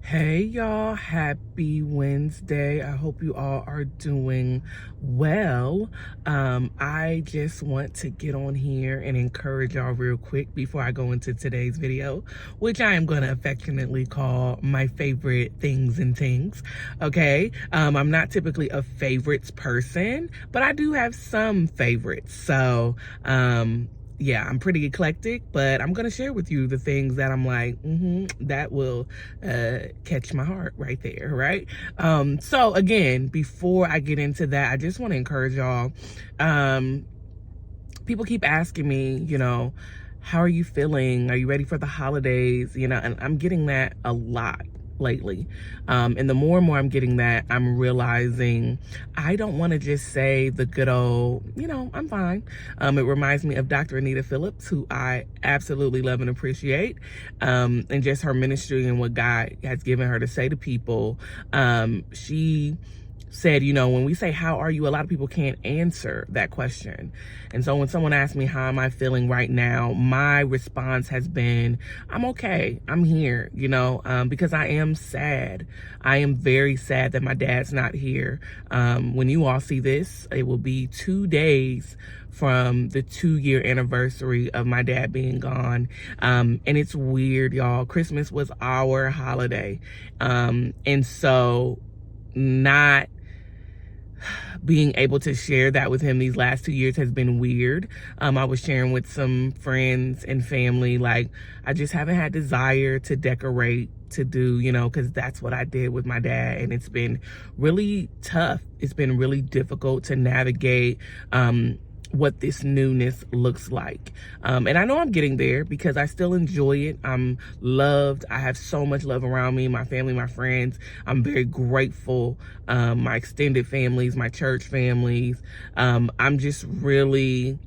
Hey y'all, happy Wednesday. I hope you all are doing well. I just want to get on here and encourage y'all real quick before I go into today's video, which I am going to affectionately call my favorite things and things. Okay. I'm not typically a favorites person, but I do have some favorites. So, yeah, I'm pretty eclectic, but I'm going to share with you the things that I'm like, that will catch my heart right there, right? So again, before I get into that, I just want to encourage y'all. People keep asking me, how are you feeling? Are you ready for the holidays? And I'm getting that a lot lately. And the more and more I'm getting that, I'm realizing I don't want to just say the good old, I'm fine. It reminds me of Dr. Anita Phillips, who I absolutely love and appreciate, and just her ministry and what God has given her to say to people. She said, when we say, how are you? A lot of people can't answer that question. And so when someone asks me, how am I feeling right now? My response has been, I'm okay. I'm here, because I am sad. I am very sad that my dad's not here. When you all see this, it will be 2 days from the 2-year anniversary of my dad being gone. And it's weird, y'all. Christmas was our holiday. And so not being able to share that with him these last 2 years has been weird. I was sharing with some friends and family, like, I just haven't had desire to decorate, to do, because that's what I did with my dad. And it's been really tough. It's been really difficult to navigate what this newness looks like. And I know I'm getting there because I still enjoy it. I'm loved. I have so much love around me, my family, my friends. I'm very grateful. My extended families, my church families. I'm just really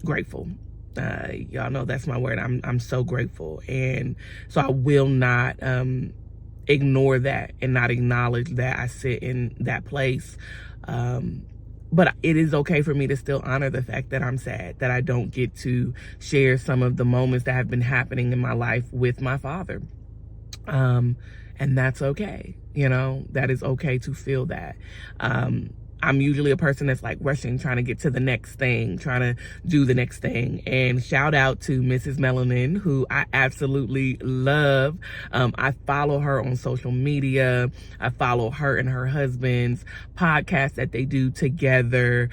grateful. Y'all know that's my word. I'm so grateful. And so I will not ignore that and not acknowledge that I sit in that place. But it is okay for me to still honor the fact that I'm sad, that I don't get to share some of the moments that have been happening in my life with my father. And that's okay. That is okay to feel that. I'm usually a person that's like rushing, trying to get to the next thing, trying to do the next thing. And shout out to Mrs. Melanin, who I absolutely love. I follow her on social media. I follow her and her husband's podcast that they do together.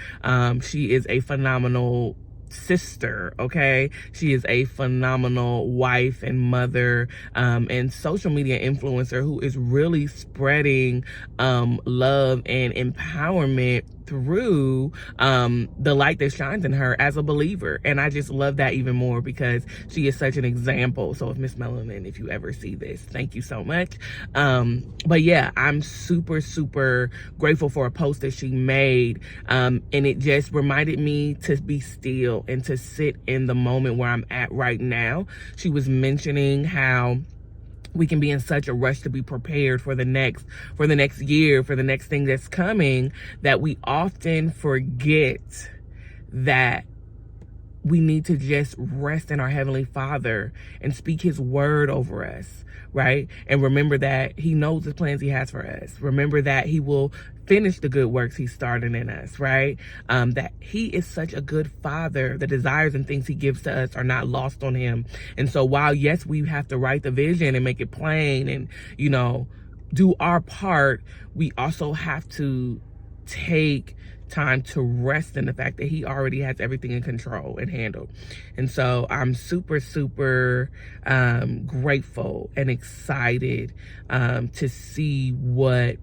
She is a phenomenal sister, okay? She is a phenomenal wife and mother, and social media influencer who is really spreading love and empowerment through the light that shines in her as a believer. And I just love that even more because she is such an example. So if Miss Melanin, if you ever see this, thank you so much. But yeah, I'm super, super grateful for a post that she made. And it just reminded me to be still and to sit in the moment where I'm at right now. She was mentioning how we can be in such a rush to be prepared for the next year, for the next thing that's coming, that we often forget that we need to just rest in our Heavenly Father and speak His word over us, right? And remember that He knows the plans He has for us. Remember that He will finish the good works He started in us, right? That He is such a good Father. The desires and things He gives to us are not lost on Him. And so while, yes, we have to write the vision and make it plain and, do our part, we also have to take time to rest in the fact that He already has everything in control and handled. And so I'm super, super grateful and excited to see what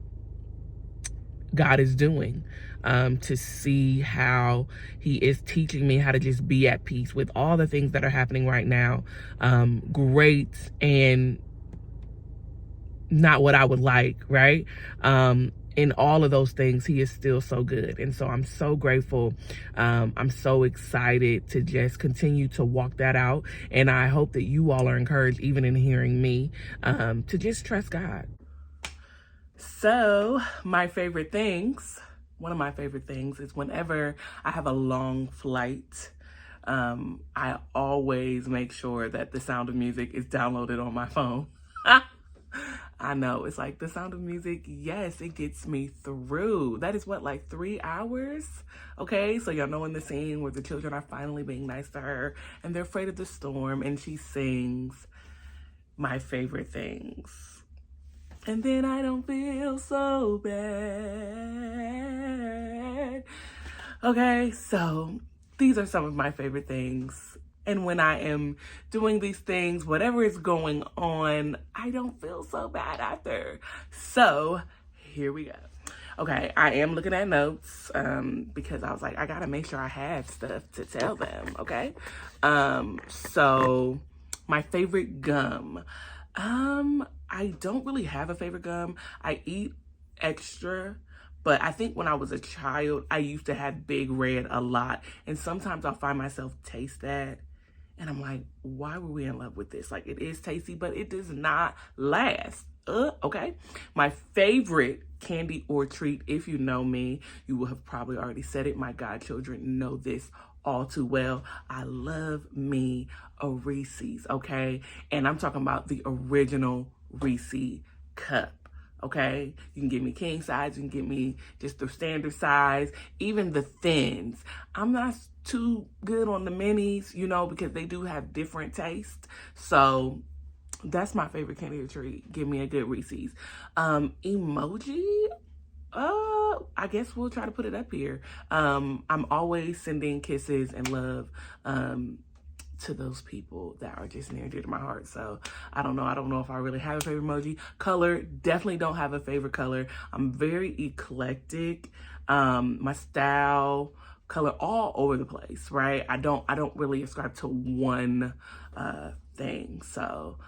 God is doing, to see how He is teaching me how to just be at peace with all the things that are happening right now. Great and not what I would like, right? In all of those things, He is still so good. And so I'm so grateful. I'm so excited to just continue to walk that out. And I hope that you all are encouraged, even in hearing me, to just trust God. So one of my favorite things is whenever I have a long flight, I always make sure that The Sound of Music is downloaded on my phone. I I know it's like The Sound of Music. Yes, it gets me through. That is what, like 3 hours? Okay, so y'all know in the scene where the children are finally being nice to her and they're afraid of the storm, and she sings My Favorite Things. And then I don't feel so bad. Okay, so these are some of my favorite things. And when I am doing these things, whatever is going on, I don't feel so bad after. So here we go. Okay, I am looking at notes because I was like, I gotta make sure I have stuff to tell them, okay? So my favorite gum. I don't really have a favorite gum. I eat extra, but I think when I was a child, I used to have Big Red a lot. And sometimes I'll find myself taste that. And I'm like, why were we in love with this? Like, it is tasty, but it does not last. Okay. My favorite candy or treat, if you know me, you will have probably already said it. My godchildren know this all too well. I love me a Reese's, okay? And I'm talking about the original Reese cup. Okay, you can give me king size, you can give me just the standard size, even the thins. I'm not too good on the minis, you know, because they do have different tastes. So that's my favorite candy or treat. Give me a good Reese's. Emoji, I guess we'll try to put it up here. I'm always sending kisses and love to those people that are just near and dear to my heart. So I don't know if I really have a favorite emoji. Color, definitely don't have a favorite color. I'm very eclectic. My style, color, all over the place, right? I don't really ascribe to one thing. So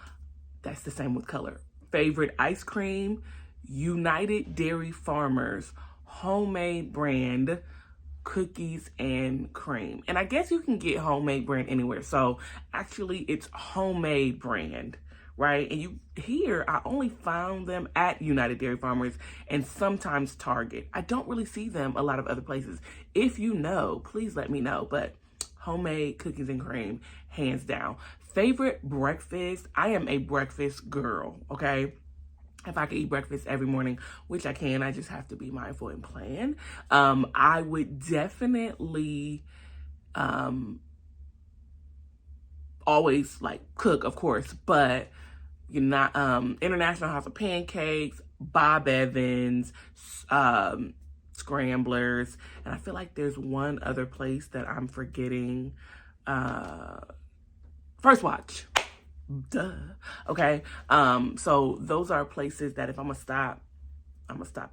that's the same with color. Favorite ice cream, United Dairy Farmers homemade brand cookies and cream. And I guess you can get homemade brand anywhere. So actually it's homemade brand, right? And you here, I only found them at United Dairy Farmers and sometimes Target. I don't really see them a lot of other places. If you know, please let me know. But homemade cookies and cream, hands down. Favorite breakfast, I am a breakfast girl, okay? If I could eat breakfast every morning, which I can, I just have to be mindful and plan. I would definitely always like cook, of course, but you're not International House of Pancakes, Bob Evans, Scramblers, and I feel like there's one other place that I'm forgetting. First Watch. Duh. Okay. So those are places that if I'm gonna stop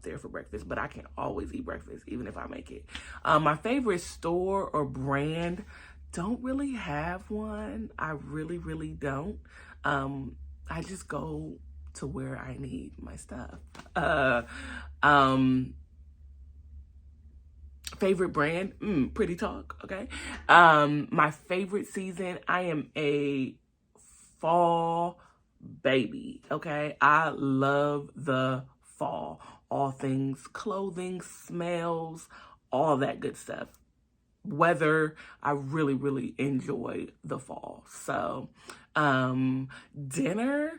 there for breakfast, but I can always eat breakfast even if I make it. My favorite store or brand, don't really have one. I really don't. I just go to where I need my stuff. Favorite brand, Pretty Talk, okay? My favorite season, I am a fall baby, okay? I love the fall. All things clothing, smells, all that good stuff. Weather, I really enjoy the fall. So, dinner,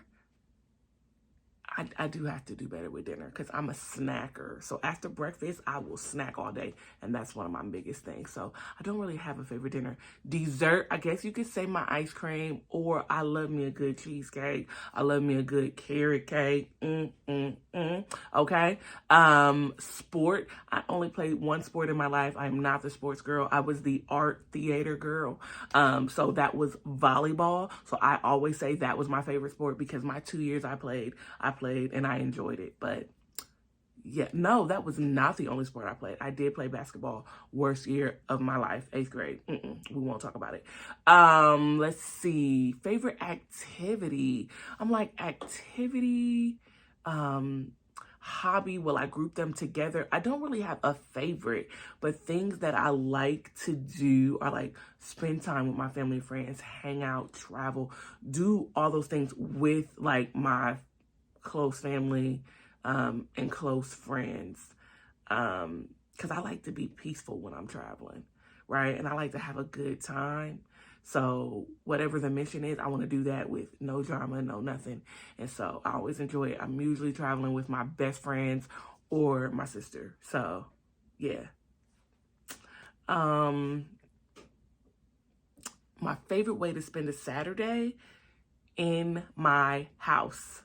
I do have to do better with dinner because I'm a snacker. So after breakfast, I will snack all day. And that's one of my biggest things. So I don't really have a favorite dinner. Dessert, I guess you could say my ice cream, or I love me a good cheesecake. I love me a good carrot cake. Okay. Sport, I only played one sport in my life. I'm not the sports girl. I was the art theater girl. So that was volleyball. So I always say that was my favorite sport because my 2 years I played and I enjoyed it. But yeah, no, that was not the only sport I played. I did play basketball, worst year of my life, 8th grade. We won't talk about it. Let's see, favorite activity. I'm like activity, hobby, will I group them together? I don't really have a favorite, but things that I like to do are like spend time with my family and friends, hang out, travel, do all those things with like my close family and close friends, because I like to be peaceful when I'm traveling, right? And I like to have a good time. So whatever the mission is, I want to do that with no drama, no nothing. And so I always enjoy it. I'm usually traveling with my best friends or my sister. So yeah. My favorite way to spend a Saturday, in my house,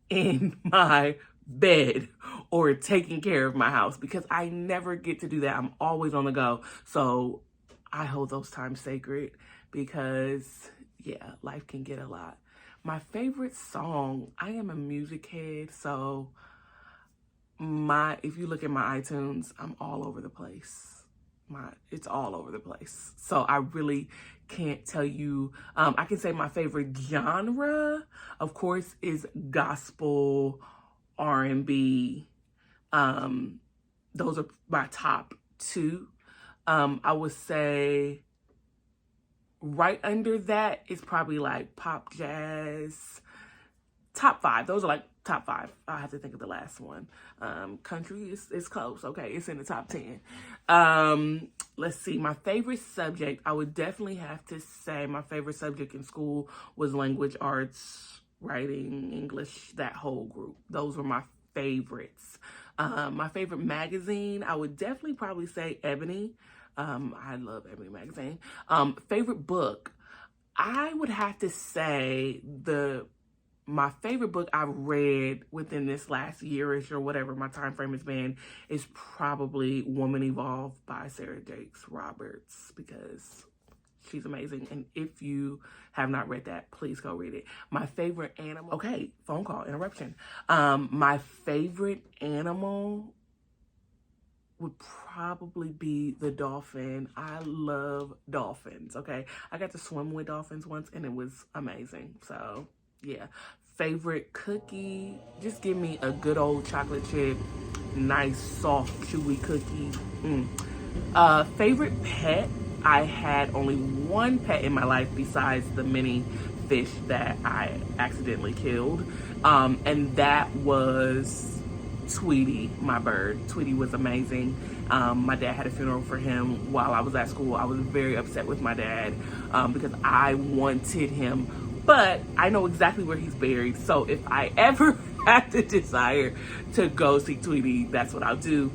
in my bed, or taking care of my house, because I never get to do that. I'm always on the go. So I hold those times sacred because, yeah, life can get a lot. My favorite song, I am a music head, so if you look at my iTunes, I'm all over the place. It's all over the place. So I really can't tell you. I can say my favorite genre, of course, is gospel, R&B. Those are my top two. I would say right under that is probably like pop, jazz. Top five. Those are like top five. I have to think of the last one. Country is close. Okay, it's in the top 10. Let's see. My favorite subject, I would definitely have to say my favorite subject in school was language arts, writing, English, that whole group. Those were my favorites. My favorite magazine, I would definitely probably say Ebony. I love Ebony magazine. Favorite book, I would have to say my favorite book I've read within this last year-ish or whatever my time frame has been is probably Woman Evolved by Sarah Jakes Roberts, because she's amazing. And if you have not read that, please go read it. My favorite animal, okay, phone call, interruption. My favorite animal would probably be the dolphin. I love dolphins, okay? I got to swim with dolphins once and it was amazing. So yeah. Favorite cookie, just give me a good old chocolate chip, nice, soft, chewy cookie. Favorite pet, I had only one pet in my life besides the mini fish that I accidentally killed. And that was Tweety, my bird. Tweety was amazing. My dad had a funeral for him while I was at school. I was very upset with my dad because I wanted him, but I know exactly where he's buried. So if I ever have the desire to go see Tweety, that's what I'll do.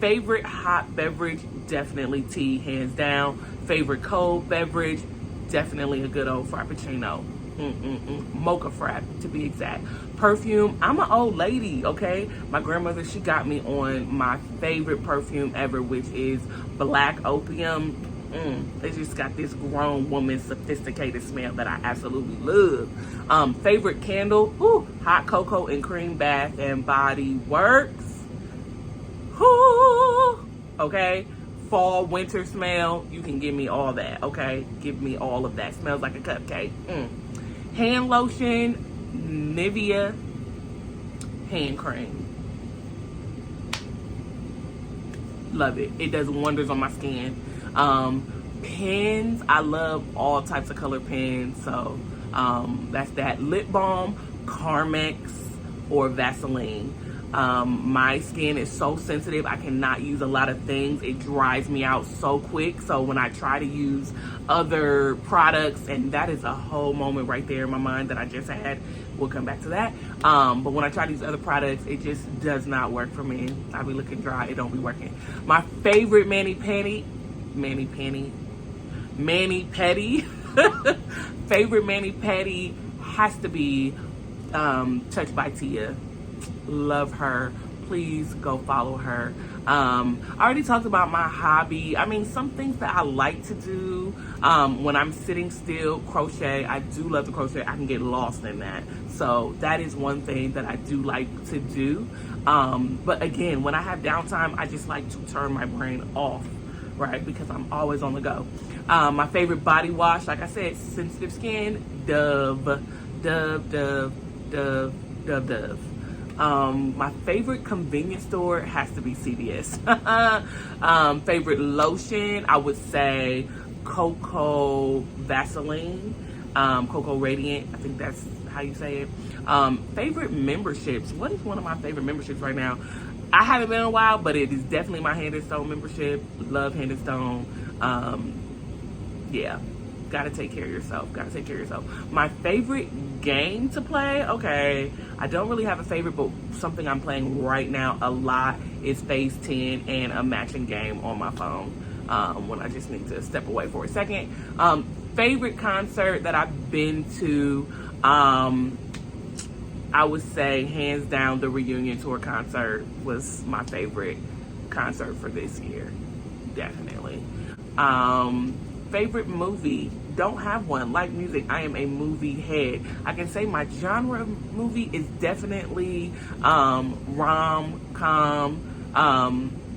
Favorite hot beverage, definitely tea, hands down. Favorite cold beverage, definitely a good old frappuccino. Mocha frap, to be exact. Perfume, I'm an old lady, okay? My grandmother, she got me on my favorite perfume ever, which is Black Opium. It just got this grown woman sophisticated smell that I absolutely love. Favorite candle, hot cocoa and cream Bath and Body Works. Okay? Fall, winter smell, you can give me all that, okay? Give me all of that. Smells like a cupcake. Hand lotion, Nivea hand cream. Love it. It does wonders on my skin. Pens, I love all types of color pens. So that's that. Lip balm, Carmex or Vaseline. My skin is so sensitive, I cannot use a lot of things. It dries me out so quick. So when I try to use other products, and that is a whole moment right there in my mind that I just had, we'll come back to that. But when I try to use other products, it just does not work for me. I be looking dry, it don't be working. My favorite mani pedi favorite mani pedi has to be Touched by Tia. Love her. Please go follow her. I already talked about my hobby. I mean, some things that I like to do when I'm sitting still, crochet. I do love to crochet. I can get lost in that. So that is one thing that I do like to do. But again, when I have downtime, I just like to turn my brain off, right? Because I'm always on the go. My favorite body wash, like I said, sensitive skin, Dove. My favorite convenience store has to be CVS. Favorite lotion, I would say Cocoa Vaseline, Cocoa Radiant, I think that's how you say it. Favorite memberships, what is one of my favorite memberships right now? I haven't been in a while, but it is definitely my Hand and Stone membership. Love Hand and Stone. Yeah, Gotta take care of yourself. Gotta take care of yourself. My favorite game to play, okay, I don't really have a favorite, but something I'm playing right now a lot is Phase 10 and a matching game on my phone when I just need to step away for a second. Favorite concert that I've been to, I would say hands down the reunion tour concert was my favorite concert for this year. Definitely. Favorite movie, don't have one. Like music, I am a movie head. I can say my genre of movie is definitely rom-com,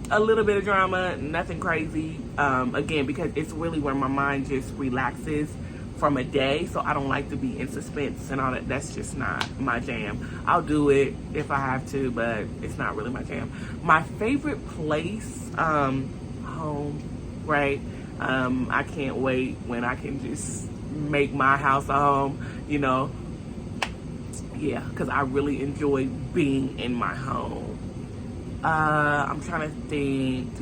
a little bit of drama, nothing crazy. Again, because it's really where my mind just relaxes from a day, so I don't like to be in suspense and all that. That's just not my jam. I'll do it if I have to, but it's not really my jam. My favorite place, home, right? I can't wait when I can just make my house a home, you know. Yeah, because I really enjoy being in my home. I'm trying to think.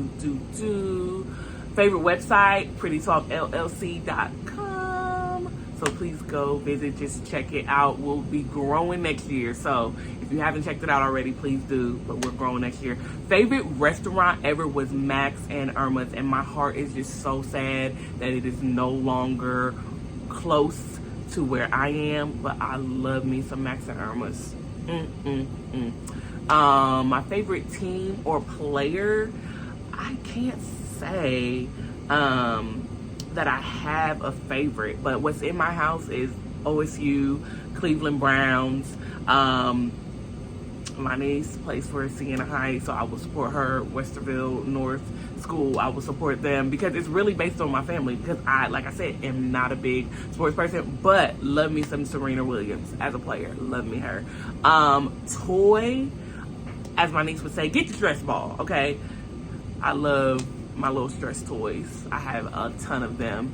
Favorite website, prettytalkllc.com. So please go visit, just check it out. We'll be growing next year. So if you haven't checked it out already, please do. But we're growing next year. Favorite restaurant ever was Max and Irma's. And my heart is just so sad that it is no longer close to where I am. But I love me some Max and Irma's. My favorite team or player, I can't say that I have a favorite, but what's in my house is OSU, Cleveland Browns. My niece plays for Siena Heights, so I will support her. Westerville North School, I will support them because it's really based on my family, because I, like I said, am not a big sports person, but love me some Serena Williams as a player. Love me her. Toy, as my niece would say, get the stress ball, okay? I love my little stress toys. I have a ton of them.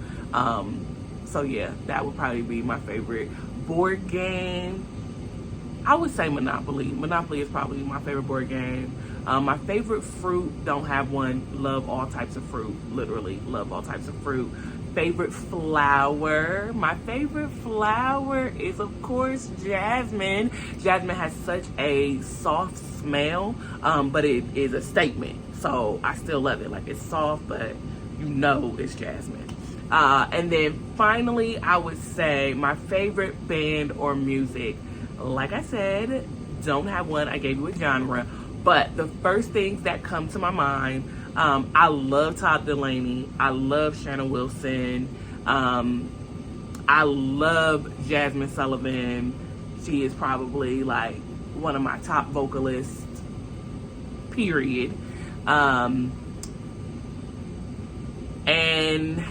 So yeah, that would probably be my favorite. Board game, I would say Monopoly. Monopoly is probably my favorite board game. My favorite fruit, don't have one. Love all types of fruit. Literally love all types of fruit. Favorite flower, my favorite flower is of course jasmine. Jasmine has such a soft smell, but it is a statement. So I still love it. Like, it's soft, but you know it's jasmine. And then finally, I would say my favorite band or music. Like I said, don't have one. I gave you a genre. But the first things that come to my mind, I love Todd Delaney. I love Shannon Wilson. I love Jasmine Sullivan. She is probably like one of my top vocalists, period. And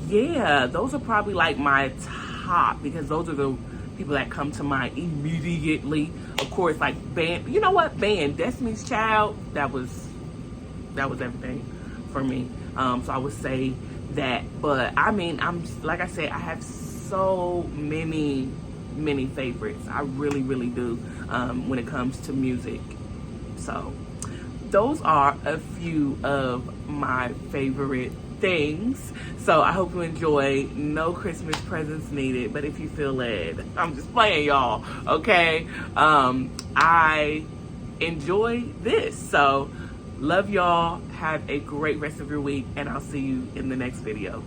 yeah, those are probably like my top, because those are the people that come to mind immediately. Of course, like band, you know what, band, Destiny's Child, that was everything for me. So I would say that. But I mean, I'm, like I said, I have so many favorites. I really do, when it comes to music. So those are a few of my favorite things. So I hope you enjoy. No Christmas presents needed, but if you feel led, I'm just playing, y'all, okay? I enjoy this. So love y'all. Have a great rest of your week, and I'll see you in the next video.